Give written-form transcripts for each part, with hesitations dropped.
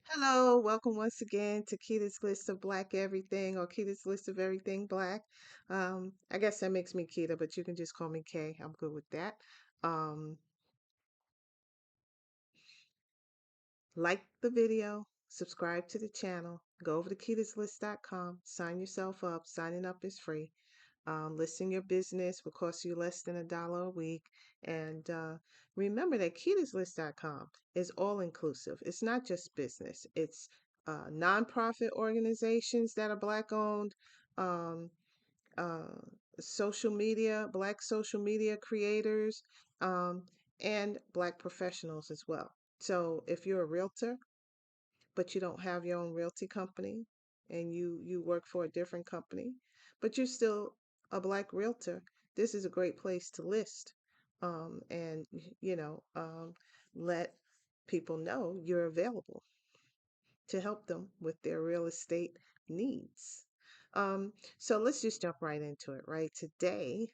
Hello, welcome once again to Keita's List of Black Everything or Keita's List of Everything Black. I guess that makes me Keita, but you can just call me Kay. I'm good with that. Um, like the video, subscribe to the channel, go over to keitaslist.com, sign yourself up. Signing up is free. Listing your business will cost you less than $1 a week. And remember that keytoslist.com is all inclusive. It's not just business, it's nonprofit organizations that are Black owned, um, uh, Black social media creators, um, and Black professionals as well. So if you're a realtor, but you don't have your own realty company and you work for a different company, but you're still a Black realtor, this is a great place to list, and let people know you're available to help them with their real estate needs. So let's just jump right into it. Right today,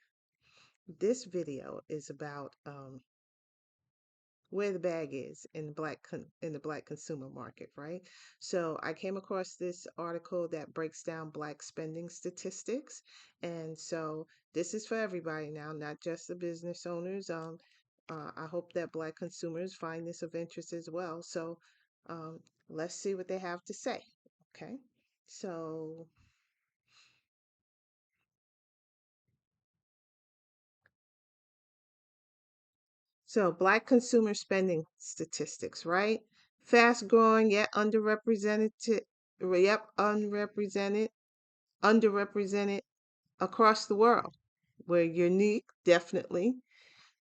this video is about where the bag is in the in the black consumer market, right? So I came across this article that breaks down Black spending statistics, and so this is for everybody now, not just the business owners. I hope that Black consumers find this of interest as well. So um, let's see what they have to say. Okay, so Black consumer spending statistics, right? Fast growing yet underrepresented across the world. We're unique, definitely.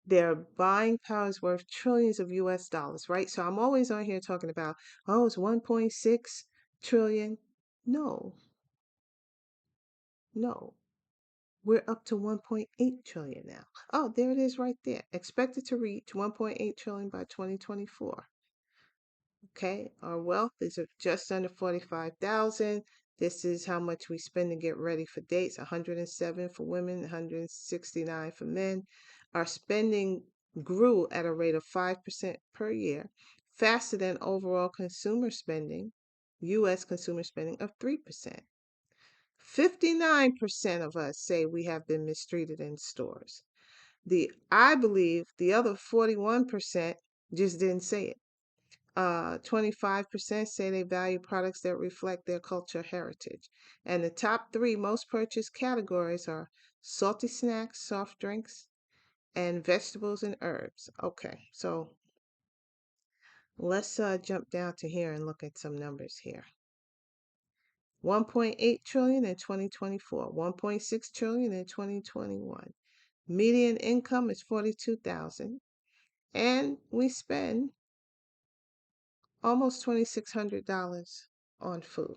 Their buying power is worth trillions of US dollars, right? So I'm always on here talking about, oh, it's 1.6 trillion. No, no. We're up to 1.8 trillion now. Oh, there it is right there. Expected to reach 1.8 trillion by 2024. Okay, our wealth is just under 45,000. This is how much we spend to get ready for dates, 107 for women, 169 for men. Our spending grew at a rate of 5% per year, faster than overall consumer spending, US consumer spending of 3%. 59% of us say we have been mistreated in stores. I believe the other 41% just didn't say it. 25% say they value products that reflect their culture heritage. And the top three most purchased categories are salty snacks, soft drinks, and vegetables and herbs. Okay, so let's jump down to here and look at some numbers here. 1.8 trillion in 2024, 1.6 trillion in 2021. Median income is 42,000, and we spend almost $2,600 on food.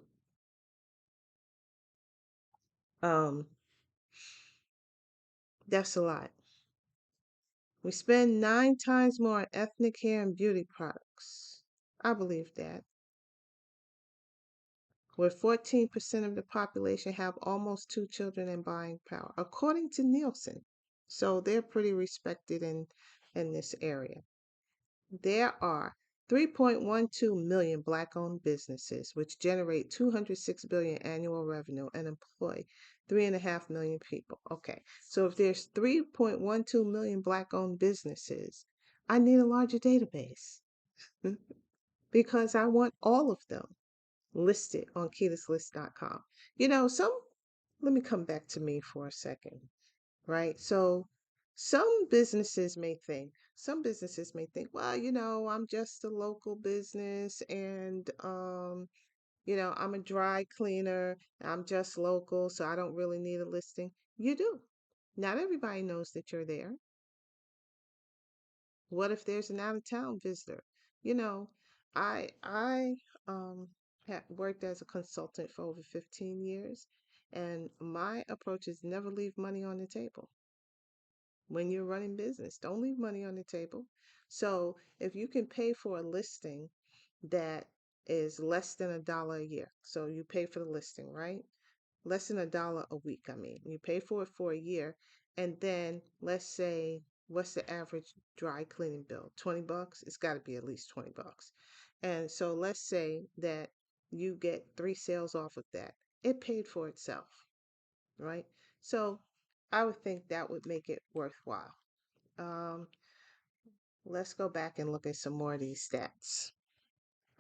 Um, that's a lot. We spend 9 times more on ethnic hair and beauty products. I believe that. Where 14% of the population have almost 2 children in buying power, according to Nielsen. So they're pretty respected in this area. There are 3.12 million Black owned businesses, which generate 206 billion annual revenue and employ 3.5 million people. Okay, so if there's 3.12 million Black owned businesses, I need a larger database because I want all of them listed on keytoslist.com. You know, let me come back to me for a second, right? So some businesses may think, well, I'm just a local business and I'm a dry cleaner. I'm just local, so I don't really need a listing. You do. Not everybody knows that you're there. What if there's an out of town visitor? You know, I worked as a consultant for over 15 years, and my approach is never leave money on the table when you're running business. Don't leave money on the table. So if you can pay for a listing that is less than $1 a year, so you pay for the listing, right? Less than $1 a week, I mean. You pay for it for a year, and then let's say what's the average dry cleaning bill? $20? It's got to be at least $20. And so let's say that you get 3 sales off of that. It paid for itself, right? So I would think that would make it worthwhile. Um, let's go back and look at some more of these stats.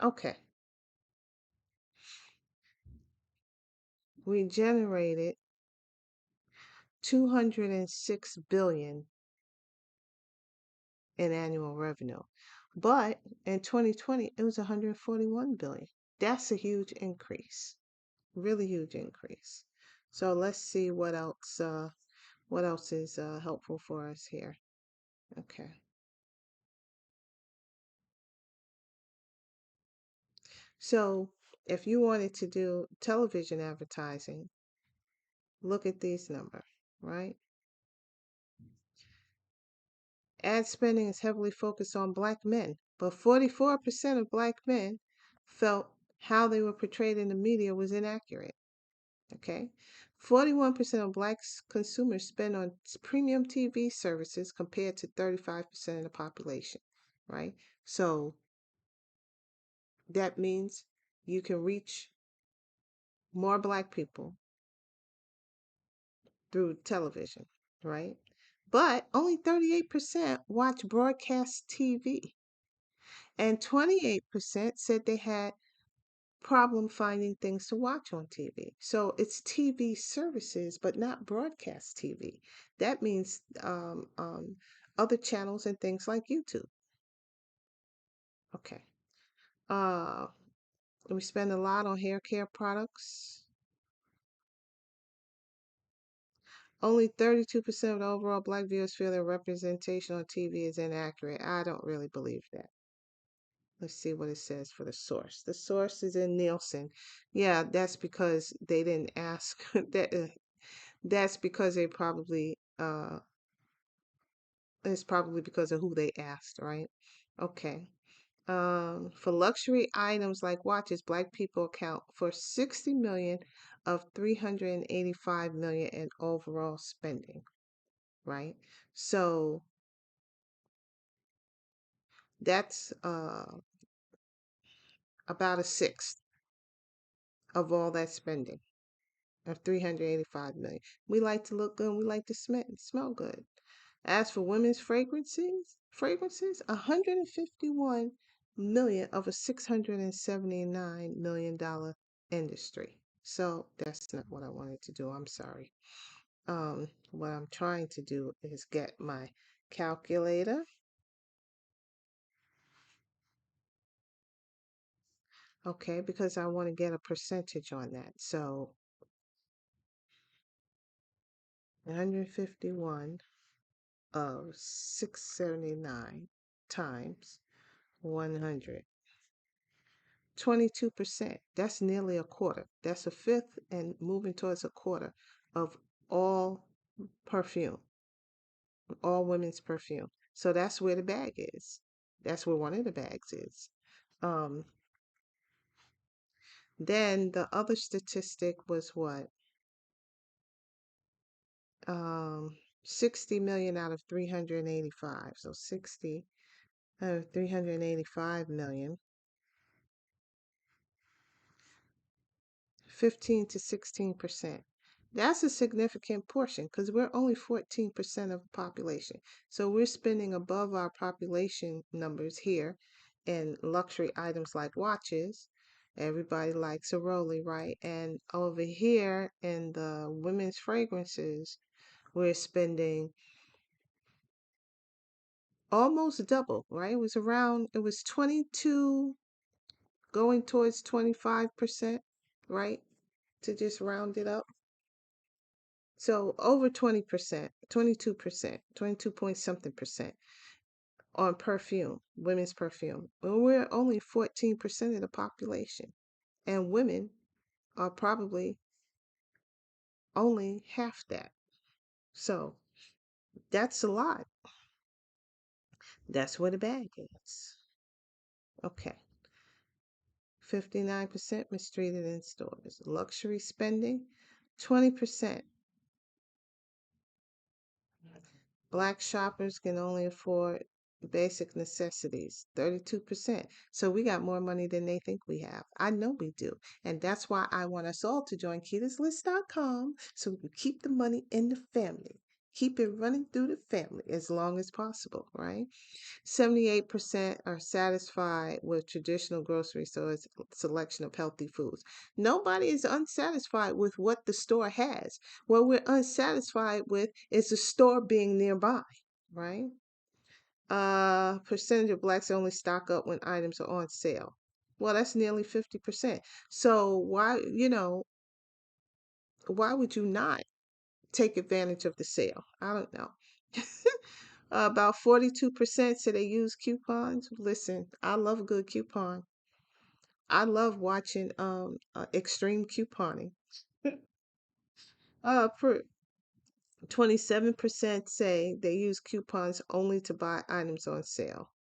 Okay, we generated 206 billion in annual revenue. But in 2020, it was 141 billion. That's a huge increase. Really huge increase. So let's see what else is helpful for us here. Okay. So if you wanted to do television advertising, look at these numbers, right? Ad spending is heavily focused on black men, but 44% of black men felt how they were portrayed in the media was inaccurate. Okay. 41% of black consumers spend on premium TV services compared to 35% of the population, right? So that means you can reach more black people through television, right? But only 38% watch broadcast TV, and 28% said they had problem finding things to watch on TV. So it's TV services, but not broadcast TV. That means other channels and things like YouTube. Okay. Uh, we spend a lot on hair care products. Only 32% of the overall black viewers feel their representation on TV is inaccurate. I don't really believe that. Let's see what it says for the source. The source is in Nielsen. Yeah, that's because they didn't ask that. That's because they probably it's probably because of who they asked, right? Okay. For luxury items like watches, black people account for 60 million of 385 million in overall spending, right? So that's about a sixth of all that spending of 385 million. We like to look good, we like to smell good. As for women's fragrances, 151 million of a $679 million industry. So that's not what I wanted to do. I'm sorry. What I'm trying to do is get my calculator. Okay, because I want to get a percentage on that. So 151 of 679 times 100. 22%. That's nearly a quarter. That's a fifth and moving towards a quarter of all perfume, all women's perfume. So that's where the bag is. That's where one of the bags is. Um, then the other statistic was what? 60 million out of 385. So 60 out of 385 million. 15 to 16%. That's a significant portion because we're only 14% of the population. So we're spending above our population numbers here in luxury items like watches. Everybody likes a Rolly, right? And over here in the women's fragrances, we're spending almost double, right? It was 22 going towards 25%, right? To just round it up. So over 20%, 22%, 22 point something percent on perfume, women's perfume. When we're only 14% of the population, and women are probably only half that. So that's a lot. That's where the bag is. Okay. 59% mistreated in stores. Luxury spending, 20%. Black shoppers can only afford basic necessities, 32%. So we got more money than they think we have. I know we do. And that's why I want us all to join keyteslist.com so we can keep the money in the family. Keep it running through the family as long as possible, right? 78% are satisfied with traditional groceries, so it's a selection of healthy foods. Nobody is unsatisfied with what the store has. What we're unsatisfied with is the store being nearby, right? Percentage of blacks only stock up when items are on sale. Well, that's nearly 50%. So why would you not take advantage of the sale? I don't know. About 42% say they use coupons. Listen, I love a good coupon. I love watching extreme couponing. For 27% say they use coupons only to buy items on sale.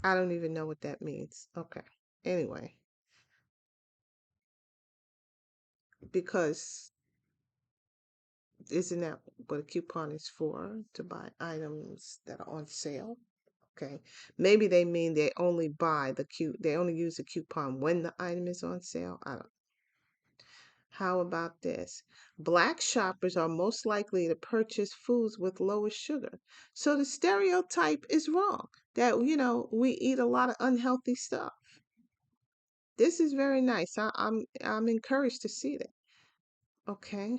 I don't even know what that means. Okay. Anyway, because isn't that what a coupon is for? To buy items that are on sale? Okay. Maybe they mean they only buy they only use the coupon when the item is on sale. I don't. How about this? Black shoppers are most likely to purchase foods with lower sugar. So the stereotype is wrong that, we eat a lot of unhealthy stuff. This is very nice. I'm encouraged to see that. Okay.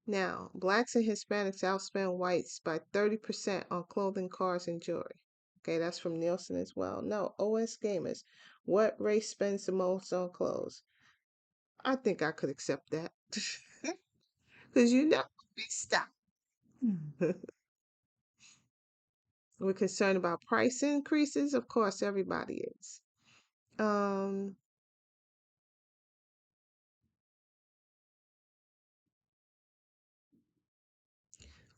Now, blacks and Hispanics outspend whites by 30% on clothing, cars, and jewelry. Okay, that's from Nielsen as well. No, OS Gamers. What race spends the most on clothes? I think I could accept that. Because be stopped. We're concerned about price increases. Of course, everybody is. Um,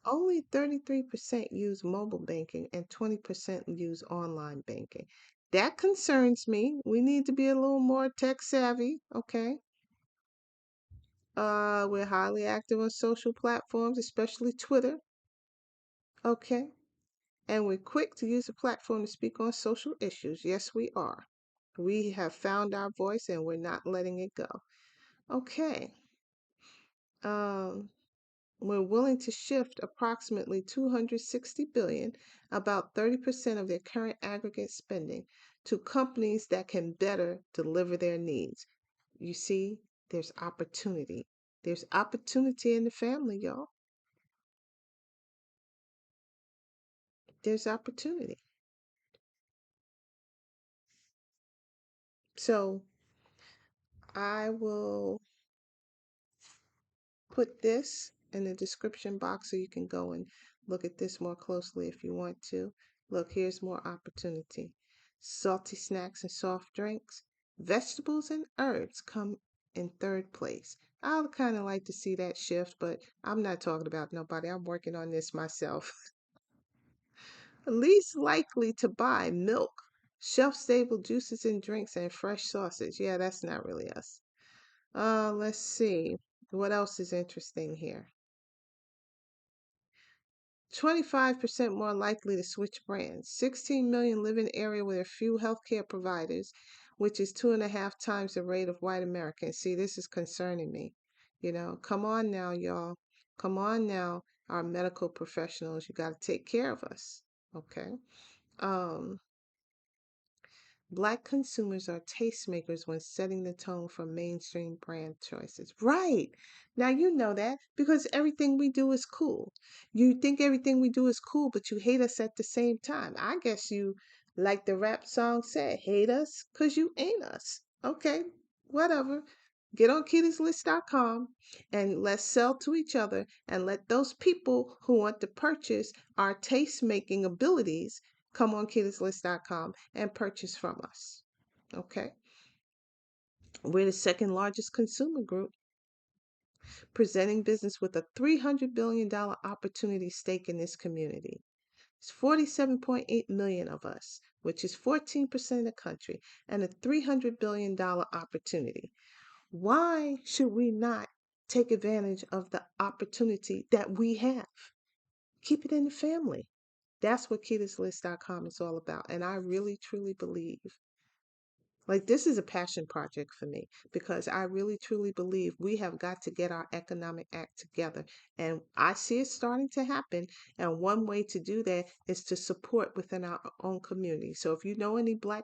Only 33% use mobile banking and 20% use online banking. That concerns me. We need to be a little more tech savvy, okay? We're highly active on social platforms, especially Twitter, okay? And we're quick to use the platform to speak on social issues. Yes, we are. We have found our voice and we're not letting it go. Okay. Um, we're willing to shift approximately 260 billion, about 30% of their current aggregate spending, to companies that can better deliver their needs. You see, there's opportunity. There's opportunity in the family, y'all. There's opportunity. So I will put this in the description box so you can go and look at this more closely if you want to. Look, here's more opportunity. Salty snacks and soft drinks, vegetables and herbs come in third place. I would kind of like to see that shift, but I'm not talking about nobody. I'm working on this myself. Least likely to buy milk, shelf-stable juices and drinks, and fresh sausage. Yeah, that's not really us. Let's see. What else is interesting here? 25% more likely to switch brands. 16 million live in an area with a few healthcare providers, which is 2.5 times the rate of white Americans. See, this is concerning me. Come on now, y'all. Come on now, our medical professionals. You got to take care of us. Okay. Um, Black consumers are tastemakers when setting the tone for mainstream brand choices. Right. Now you know that because everything we do is cool. You think everything we do is cool, but you hate us at the same time. I guess you, like the rap song said, hate us because you ain't us. Okay, whatever. Get on keyteslist.com and let's sell to each other and let those people who want to purchase our taste making abilities come on keyteslist.com and purchase from us. Okay. We're the second largest consumer group, presenting business with a $300 billion opportunity stake in this community. It's 47.8 million of us, which is 14% of the country, and a $300 billion opportunity. Why should we not take advantage of the opportunity that we have. Keep it in the family. That's what keytoslist.com is all about. And I really, truly believe, like, this is a passion project for me because I really, truly believe we have got to get our economic act together. And I see it starting to happen. And one way to do that is to support within our own community. So if you know any Black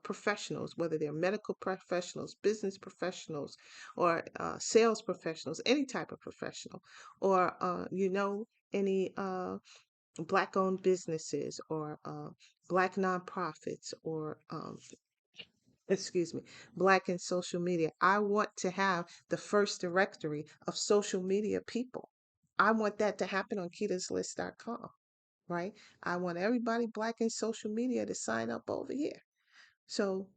professionals, whether they're medical professionals, business professionals, or sales professionals, any type of professional, or any Black owned businesses, or Black nonprofits, or excuse me, Black in social media. I want to have the first directory of social media people. I want that to happen on keytoslist.com, right? I want everybody Black in social media to sign up over here. So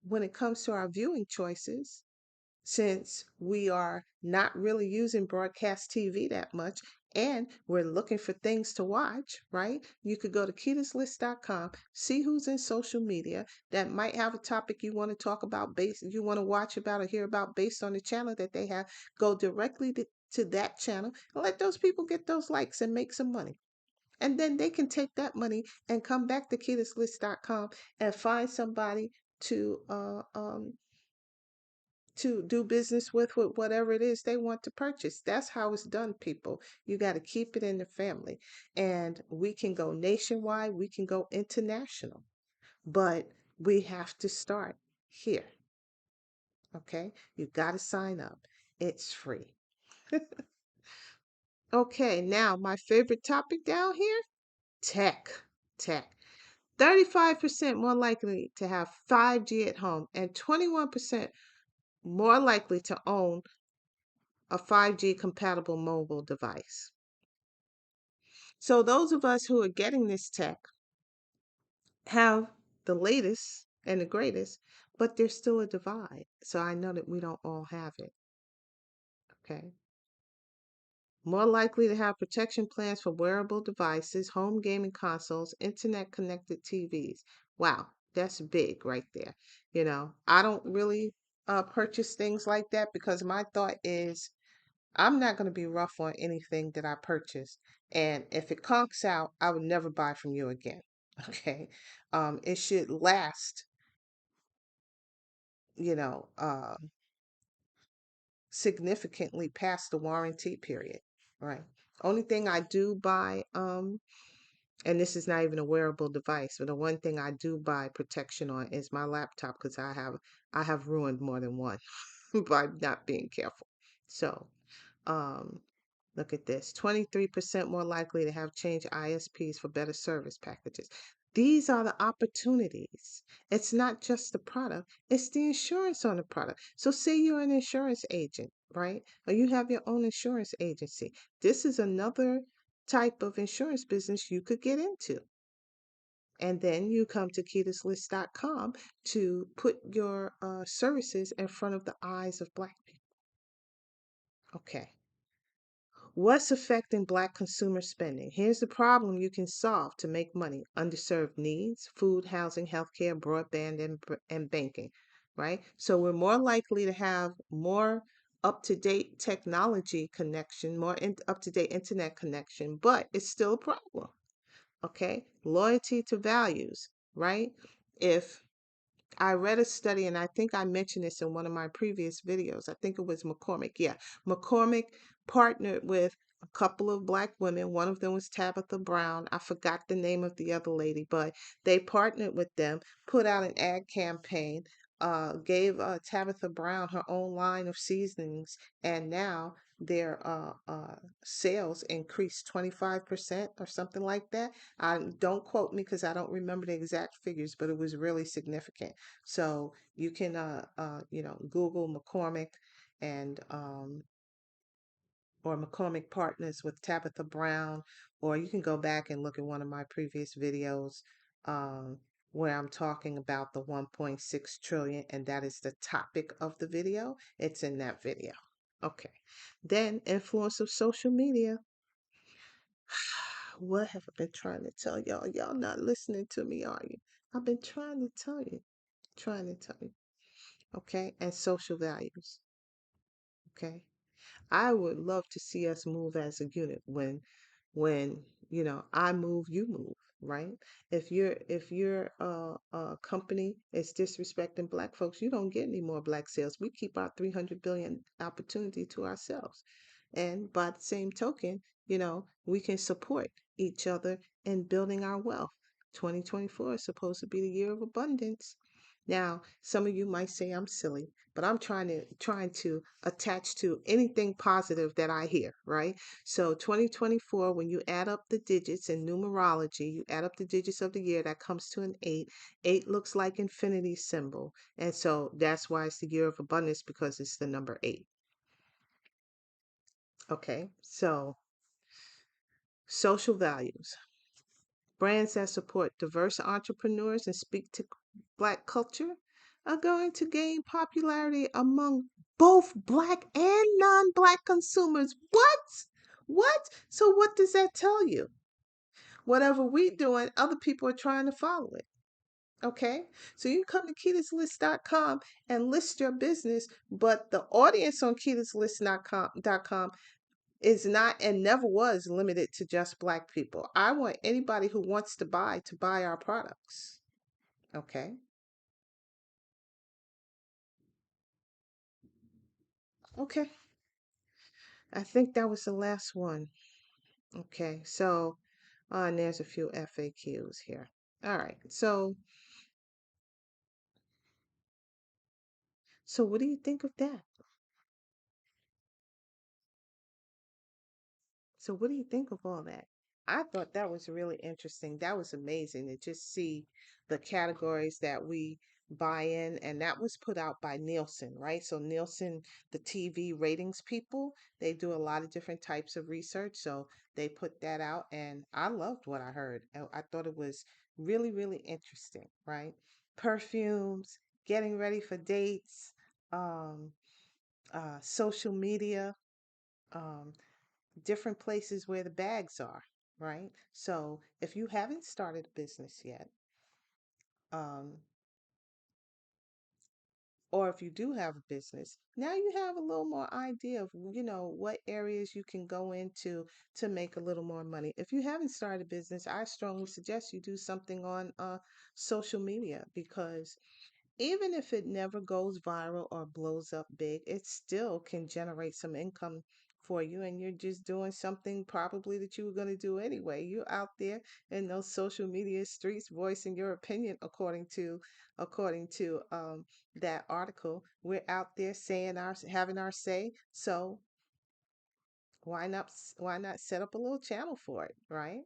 when it comes to our viewing choices, since we are not really using broadcast TV that much and we're looking for things to watch, right? You could go to keytoslist.com, see who's in social media that might have a topic you want to talk about, you want to watch about or hear about based on the channel that they have. Go directly to that channel and let those people get those likes and make some money. And then they can take that money and come back to keytoslist.com and find somebody to do business with whatever it is they want to purchase. That's how it's done, people. You got to keep it in the family. And we can go nationwide, we can go international, but we have to start here. Okay? You got to sign up. It's free. Okay, now my favorite topic down here, tech. Tech. 35% more likely to have 5G at home and 21% more likely to own a 5G compatible mobile device. So those of us who are getting this tech have the latest and the greatest, but there's still a divide. So I know that we don't all have it. Okay. More likely to have protection plans for wearable devices, home gaming consoles, internet connected TVs. Wow, that's big right there. I don't really purchase things like that because my thought is I'm not going to be rough on anything that I purchase. And if it conks out, I would never buy from you again. Okay. It should last, you know, uh, significantly past the warranty period. Right. Only thing I do buy, and this is not even a wearable device, but the one thing I do buy protection on is my laptop because I have ruined more than one by not being careful. So, um, look at this, 23% more likely to have changed ISPs for better service packages. These are the opportunities. It's not just the product, it's the insurance on the product. So, say you're an insurance agent, right? Or you have your own insurance agency. This is another type of insurance business you could get into. And then you come to keytoslist.com to put your services in front of the eyes of Black people. Okay. What's affecting Black consumer spending? Here's the problem you can solve to make money: underserved needs, food, housing, healthcare, broadband, and banking, right? So we're more likely to have more up to date technology connection, more up to date internet connection, but it's still a problem, okay? Loyalty to values, right? If I read a study, and I think I mentioned this in one of my previous videos. I think it was McCormick. Yeah, McCormick partnered with a couple of Black women. One of them was Tabitha Brown. I forgot the name of the other lady, but they partnered with them, put out an ad campaign, gave Tabitha Brown her own line of seasonings, and now their sales increased 25% or something like that. I don't quote me because I don't remember the exact figures, but it was really significant. So you can, Google McCormick and or McCormick Partners with Tabitha Brown, or you can go back and look at one of my previous videos um, where I'm talking about the 1.6 trillion, and that is the topic of the video. It's in that video. Okay. Then influence of social media. What have I been trying to tell y'all? Y'all not listening to me, are you? I've been trying to tell you, trying to tell you. Okay, and social values. Okay. I would love to see us move as a unit when I move, you move, right? If your company is disrespecting black folks, you don't get any more black sales. We keep our 300 billion opportunity to ourselves. And by the same token, we can support each other in building our wealth. 2024 is supposed to be the year of abundance. Now, some of you might say I'm silly, but I'm trying to attach to anything positive that I hear, right? So 2024, when you add up the digits in numerology, you add up the digits of the year, that comes to an 8. 8 looks like infinity symbol. And so that's why it's the year of abundance, because it's the number 8. Okay. So social values. Brands that support diverse entrepreneurs and speak to Black culture are going to gain popularity among both Black and non-Black consumers. What? What? So what does that tell you? Whatever we're doing, other people are trying to follow it. Okay? So you can come to keytoslist.com and list your business, but the audience on keytoslist.com is not and never was limited to just Black people. I want anybody who wants to buy our products. Okay. Okay. I think that was the last one. Okay. So, and there's a few FAQs here. All right. So what do you think of that? So what do you think of all that? I thought that was really interesting. That was amazing to just see the categories that we buy in, and that was put out by Nielsen, right? So Nielsen, the TV ratings people, they do a lot of different types of research. So they put that out, and I loved what I heard. I thought it was really, really interesting, right? Perfumes, getting ready for dates, um, social media. Um, Different places where the bags are, right? So if you haven't started a business yet, um, or if you do have a business, now you have a little more idea of, what areas you can go into to make a little more money. If you haven't started a business, I strongly suggest you do something on social media, because even if it never goes viral or blows up big, it still can generate some income for you. And you're just doing something probably that you were going to do anyway. You're out there in those social media streets voicing your opinion according to that article. We're out there saying having our say. So why not set up a little channel for it, right?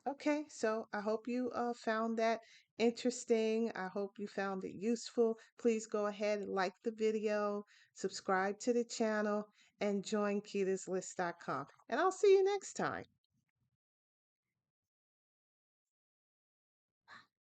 Okay, so I hope you found that interesting. I hope you found it useful. Please go ahead and like the video, subscribe to the channel, and join KeysList.com. And I'll see you next time.